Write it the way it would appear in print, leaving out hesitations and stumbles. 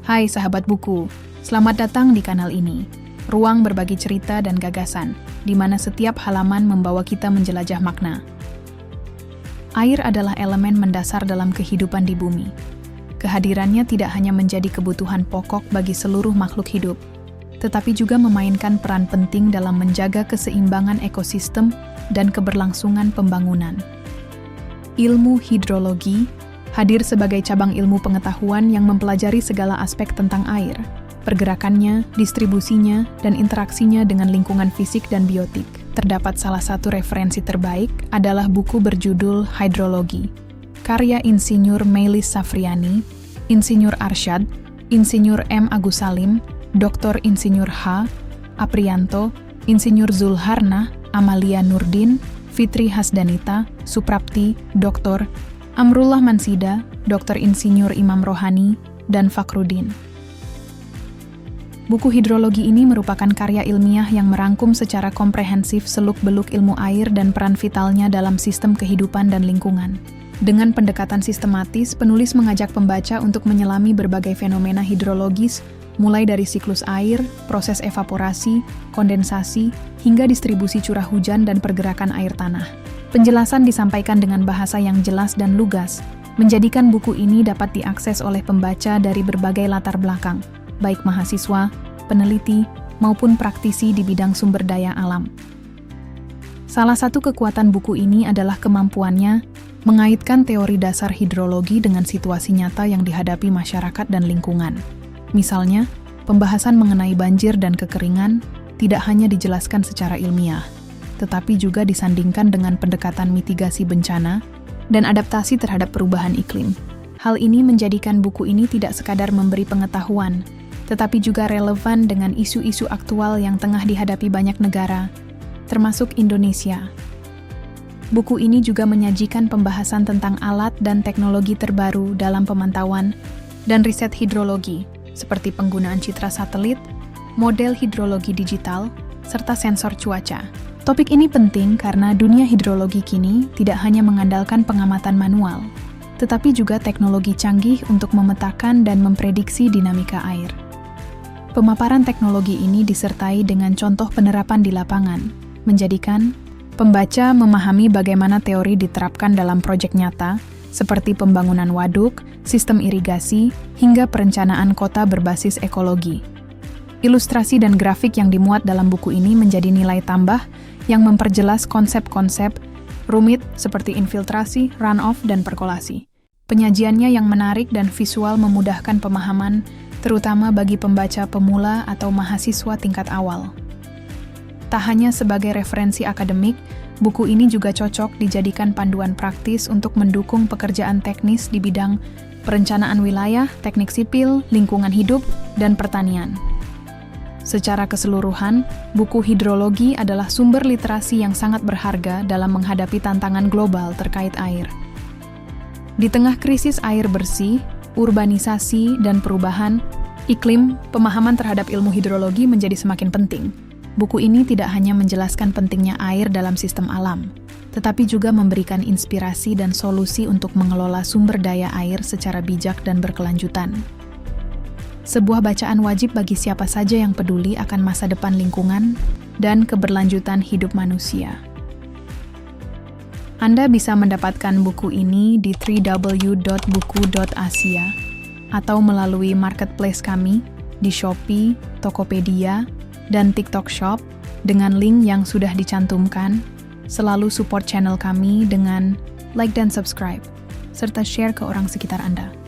Hai sahabat buku, selamat datang di kanal ini. Ruang berbagi cerita dan gagasan, di mana setiap halaman membawa kita menjelajah makna. Air adalah elemen mendasar dalam kehidupan di bumi. Kehadirannya tidak hanya menjadi kebutuhan pokok bagi seluruh makhluk hidup, tetapi juga memainkan peran penting dalam menjaga keseimbangan ekosistem dan keberlangsungan pembangunan. Ilmu hidrologi hadir sebagai cabang ilmu pengetahuan yang mempelajari segala aspek tentang air, pergerakannya, distribusinya, dan interaksinya dengan lingkungan fisik dan biotik. Terdapat salah satu referensi terbaik adalah buku berjudul Hidrologi, karya Insinyur Melis Safriani, Insinyur Arsyad, Insinyur M. Agus Salim, Dr. Insinyur H. Aprianto, Insinyur Zulharnah, Amalia Nurdin, Fitri Hasdanita, Suprapti, Dr. Amrullah Mansida, Dr. Insinyur Imam Rohani, dan Fakrudin. Buku hidrologi ini merupakan karya ilmiah yang merangkum secara komprehensif seluk-beluk ilmu air dan peran vitalnya dalam sistem kehidupan dan lingkungan. Dengan pendekatan sistematis, penulis mengajak pembaca untuk menyelami berbagai fenomena hidrologis, mulai dari siklus air, proses evaporasi, kondensasi, hingga distribusi curah hujan dan pergerakan air tanah. Penjelasan disampaikan dengan bahasa yang jelas dan lugas, menjadikan buku ini dapat diakses oleh pembaca dari berbagai latar belakang, baik mahasiswa, peneliti, maupun praktisi di bidang sumber daya alam. Salah satu kekuatan buku ini adalah kemampuannya mengaitkan teori dasar hidrologi dengan situasi nyata yang dihadapi masyarakat dan lingkungan. Misalnya, pembahasan mengenai banjir dan kekeringan tidak hanya dijelaskan secara ilmiah, tetapi juga disandingkan dengan pendekatan mitigasi bencana dan adaptasi terhadap perubahan iklim. Hal ini menjadikan buku ini tidak sekadar memberi pengetahuan, tetapi juga relevan dengan isu-isu aktual yang tengah dihadapi banyak negara, termasuk Indonesia. Buku ini juga menyajikan pembahasan tentang alat dan teknologi terbaru dalam pemantauan dan riset hidrologi, seperti penggunaan citra satelit, model hidrologi digital, serta sensor cuaca. Topik ini penting karena dunia hidrologi kini tidak hanya mengandalkan pengamatan manual, tetapi juga teknologi canggih untuk memetakan dan memprediksi dinamika air. Pemaparan teknologi ini disertai dengan contoh penerapan di lapangan, menjadikan pembaca memahami bagaimana teori diterapkan dalam proyek nyata, seperti pembangunan waduk, sistem irigasi, hingga perencanaan kota berbasis ekologi. Ilustrasi dan grafik yang dimuat dalam buku ini menjadi nilai tambah yang memperjelas konsep-konsep rumit seperti infiltrasi, runoff, dan perkolasi. Penyajiannya yang menarik dan visual memudahkan pemahaman, terutama bagi pembaca pemula atau mahasiswa tingkat awal. Tak hanya sebagai referensi akademik, buku ini juga cocok dijadikan panduan praktis untuk mendukung pekerjaan teknis di bidang perencanaan wilayah, teknik sipil, lingkungan hidup, dan pertanian. Secara keseluruhan, buku hidrologi adalah sumber literasi yang sangat berharga dalam menghadapi tantangan global terkait air. Di tengah krisis air bersih, urbanisasi, dan perubahan iklim, pemahaman terhadap ilmu hidrologi menjadi semakin penting. Buku ini tidak hanya menjelaskan pentingnya air dalam sistem alam, tetapi juga memberikan inspirasi dan solusi untuk mengelola sumber daya air secara bijak dan berkelanjutan. Sebuah bacaan wajib bagi siapa saja yang peduli akan masa depan lingkungan dan keberlanjutan hidup manusia. Anda bisa mendapatkan buku ini di www.buku.asia atau melalui marketplace kami di Shopee, Tokopedia, dan TikTok Shop dengan link yang sudah dicantumkan. Selalu support channel kami dengan like dan subscribe, serta share ke orang sekitar Anda.